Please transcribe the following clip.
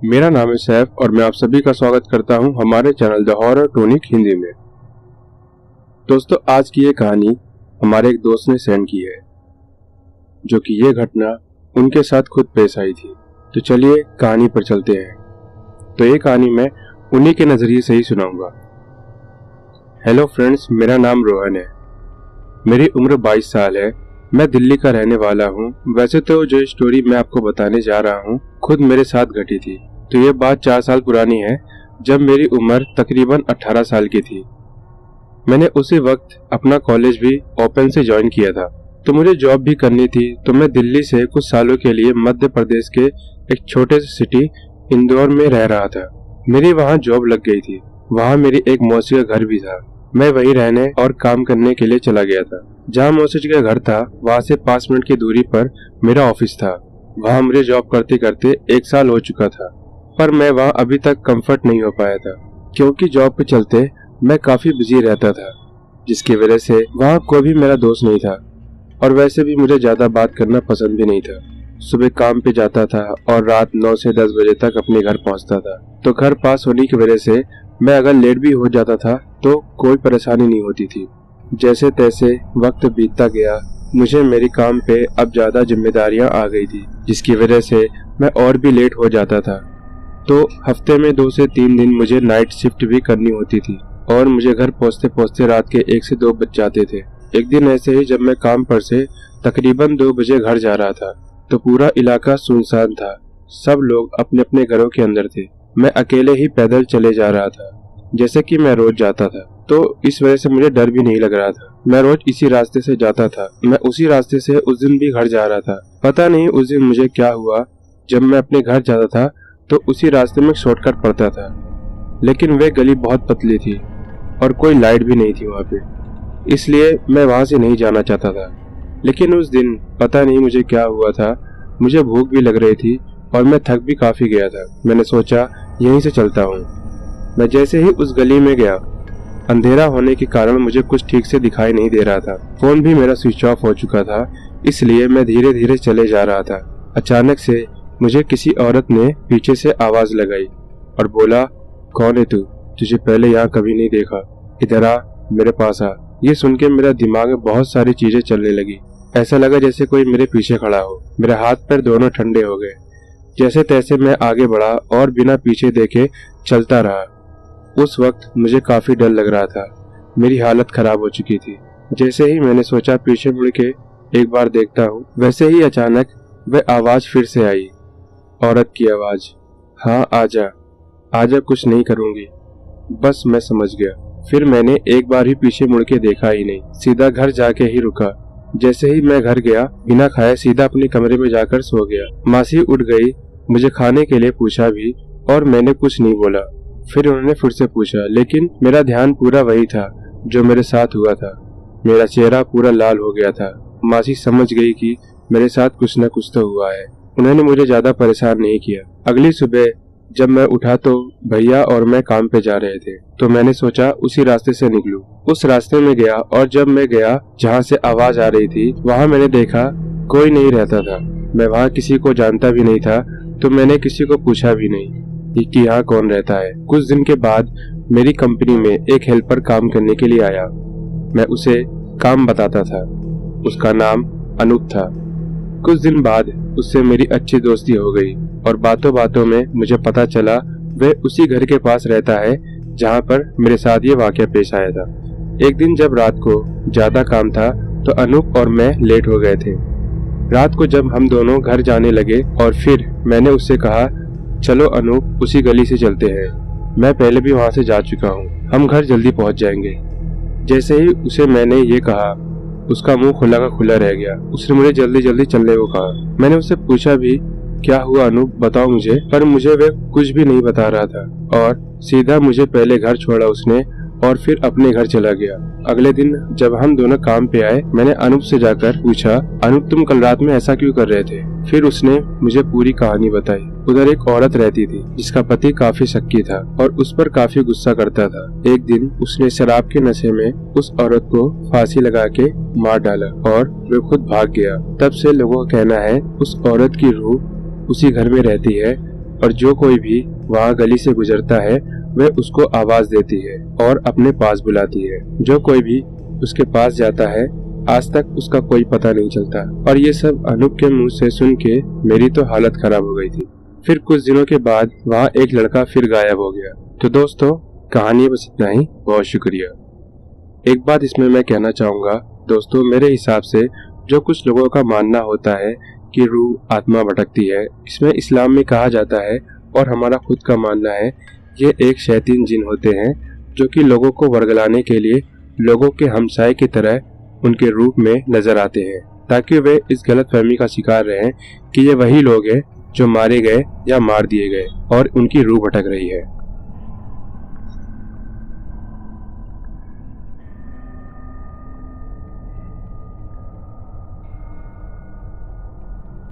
मेरा नाम है सैफ और मैं आप सभी का स्वागत करता हूं हमारे channel the horror tonic Hindi में। दोस्तों, आज की ये कहानी हमारे एक दोस्त ने सेंड की है, जो कि ये घटना उनके साथ खुद पेश आई थी। तो चलिए कहानी पर चलते हैं। तो ये कहानी मैं उन्हीं के नज़रिए से ही सुनाऊंगा। हेलो फ्रेंड्स, मेरा नाम रोहन है। मेरी उम्र 22 साल है। मैं दिल्ली का रहने वाला हूँ। वैसे तो जो स्टोरी मैं आपको बताने जा रहा हूँ खुद मेरे साथ घटी थी। तो ये बात 4 साल पुरानी है, जब मेरी उम्र तकरीबन 18 साल की थी। मैंने उसी वक्त अपना कॉलेज भी ओपन से ज्वाइन किया था। तो मुझे जॉब भी करनी थी। तो मैं दिल्ली से कुछ सालों के लिए मध्य प्रदेश के एक छोटे से सिटी इंदौर में रह रहा था। मेरी वहाँ जॉब लग गई थी। वहाँ मेरी एक मौसी का घर भी था। मैं वहीं रहने और काम करने के लिए चला गया था। जहाँ मौसी का घर था वहाँ से 5 मिनट की दूरी पर मेरा ऑफिस था। वहाँ मुझे जॉब करते करते 1 साल हो चुका था, पर मैं वहाँ अभी तक कंफर्ट नहीं हो पाया था, क्योंकि जॉब के चलते मैं काफी बिजी रहता था, जिसकी वजह से वहाँ कोई भी मेरा दोस्त नहीं था। और वैसे भी मुझे ज्यादा बात करना पसंद भी नहीं था। सुबह काम पे जाता था और रात 9 से 10 बजे तक अपने घर पहुँचता था। तो घर पास होने की वजह से मैं अगर लेट भी हो जाता था तो कोई परेशानी नहीं होती थी। जैसे तैसे वक्त बीतता गया। मुझे मेरी काम पे अब ज्यादा जिम्मेदारियां आ गई थी, जिसकी वजह से मैं और भी लेट हो जाता था। तो हफ्ते में 2 से 3 दिन मुझे नाइट शिफ्ट भी करनी होती थी और मुझे घर पहुंचते पहुंचते रात के 1 से 2 बज जाते थे। एक दिन ऐसे ही जब मैं काम पर से तकरीबन 2 बजे घर जा रहा था, तो पूरा इलाका सुनसान था। सब लोग अपने अपने घरों के अंदर थे। मैं अकेले ही पैदल चले जा रहा था, जैसे कि मैं रोज जाता था। तो इस वजह से मुझे डर भी नहीं लग रहा था। मैं रोज इसी रास्ते से जाता था। मैं उसी रास्ते से उस दिन भी घर जा रहा था। पता नहीं उस दिन मुझे क्या हुआ, जब मैं अपने घर जाता था तो उसी रास्ते में शॉर्टकट पड़ता था, लेकिन वे गली बहुत पतली थी और कोई लाइट भी नहीं थी वहाँ पे, इसलिए मैं वहाँ से नहीं जाना चाहता था। लेकिन उस दिन पता नहीं मुझे क्या हुआ था, मुझे भूख भी लग रही थी और मैं थक भी काफी गया था। मैंने सोचा यहीं से चलता हूँ। मैं जैसे ही उस गली में गया, अंधेरा होने के कारण मुझे कुछ ठीक से दिखाई नहीं दे रहा था। फोन भी मेरा स्विच ऑफ हो चुका था, इसलिए मैं धीरे धीरे चले जा रहा था। अचानक से मुझे किसी औरत ने पीछे से आवाज लगाई और बोला, कौन है तू? तुझे पहले यहाँ कभी नहीं देखा। इधर आ, मेरे पास आ। ये सुन के मेरा दिमाग में बहुत सारी चीजें चलने लगी। ऐसा लगा जैसे कोई मेरे पीछे खड़ा हो। मेरे हाथ पैर दोनों ठंडे हो गए। जैसे तैसे मैं आगे बढ़ा और बिना पीछे देखे चलता रहा। उस वक्त मुझे काफी डर लग रहा था। मेरी हालत खराब हो चुकी थी। जैसे ही मैंने सोचा पीछे मुड़ के एक बार देखता हूँ, वैसे ही अचानक वह आवाज फिर से आई। औरत की आवाज, हाँ आजा आजा, कुछ नहीं करूंगी। बस मैं समझ गया। फिर मैंने एक बार ही पीछे मुड़ के देखा ही नहीं, सीधा घर जाके ही रुका। जैसे ही मैं घर गया, बिना खाए सीधा अपने कमरे में जाकर सो गया। मासी उठ गई, मुझे खाने के लिए पूछा भी और मैंने कुछ नहीं बोला। फिर उन्होंने फिर से पूछा, लेकिन मेरा ध्यान पूरा वही था जो मेरे साथ हुआ था। मेरा चेहरा पूरा लाल हो गया था। मासी समझ गई कि मेरे साथ कुछ न कुछ तो हुआ है। उन्होंने मुझे ज्यादा परेशान नहीं किया। अगली सुबह जब मैं उठा तो भैया और मैं काम पे जा रहे थे, तो मैंने सोचा उसी रास्ते से निकलूं। उस रास्ते में गया और जब मैं गया जहाँ से आवाज आ रही थी, वहाँ मैंने देखा कोई नहीं रहता था। मैं वहाँ किसी को जानता भी नहीं था, तो मैंने किसी को पूछा भी नहीं कि यहाँ कौन रहता है। कुछ दिन के बाद मेरी कंपनी में एक हेल्पर काम करने के लिए आया। मैं उसे काम बताता था। उसका नाम अनूप था। कुछ दिन बाद उससे मेरी अच्छी दोस्ती हो गई और बातों बातों में मुझे पता चला वह उसी घर के पास रहता है जहाँ पर मेरे साथ ये वाकया पेश आया था। एक दिन जब रात को ज्यादा काम था तो अनूप और मैं लेट हो गए थे। रात को जब हम दोनों घर जाने लगे और फिर मैंने उससे कहा, चलो अनूप उसी गली से चलते हैं, मैं पहले भी वहाँ से जा चुका हूँ, हम घर जल्दी पहुँच जाएंगे। जैसे ही उसे मैंने ये कहा, उसका मुंह खुला का खुला रह गया। उसने मुझे जल्दी जल्दी चलने को कहा। मैंने उससे पूछा भी, क्या हुआ अनूप, बताओ मुझे, पर मुझे वह कुछ भी नहीं बता रहा था और सीधा मुझे पहले घर छोड़ा उसने और फिर अपने घर चला गया। अगले दिन जब हम दोनों काम पे आए, मैंने अनूप से जाकर पूछा, अनूप तुम कल रात में ऐसा क्यों कर रहे थे? फिर उसने मुझे पूरी कहानी बताई। उधर एक औरत रहती थी जिसका पति काफी शक्की था और उस पर काफी गुस्सा करता था। एक दिन उसने शराब के नशे में उस औरत को फांसी लगा के मार डाला और वह खुद भाग गया। तब से लोगों का कहना है उस औरत की रूह उसी घर में रहती है और जो कोई भी वहाँ गली से गुजरता है वह उसको आवाज देती है और अपने पास बुलाती है। जो कोई भी उसके पास जाता है आज तक उसका कोई पता नहीं चलता। और ये सब अनूप के मुंह से सुन के मेरी तो हालत खराब हो गई थी। फिर कुछ दिनों के बाद वहाँ एक लड़का फिर गायब हो गया। तो दोस्तों कहानी बस इतना ही, बहुत शुक्रिया। एक बात इसमें मैं कहना चाहूँगा दोस्तों, मेरे हिसाब से जो कुछ लोगों का मानना होता है कि रूह आत्मा भटकती है, इसमें इस्लाम में कहा जाता है और हमारा खुद का मानना है, ये एक शैतान जिन होते हैं जो कि लोगों को वर्गलाने के लिए लोगों के हमसाये की तरह उनके रूप में नजर आते हैं, ताकि वे इस गलत फहमी का शिकार रहें कि ये वही लोग हैं जो मारे गए या मार दिए गए और उनकी रूह भटक रही है।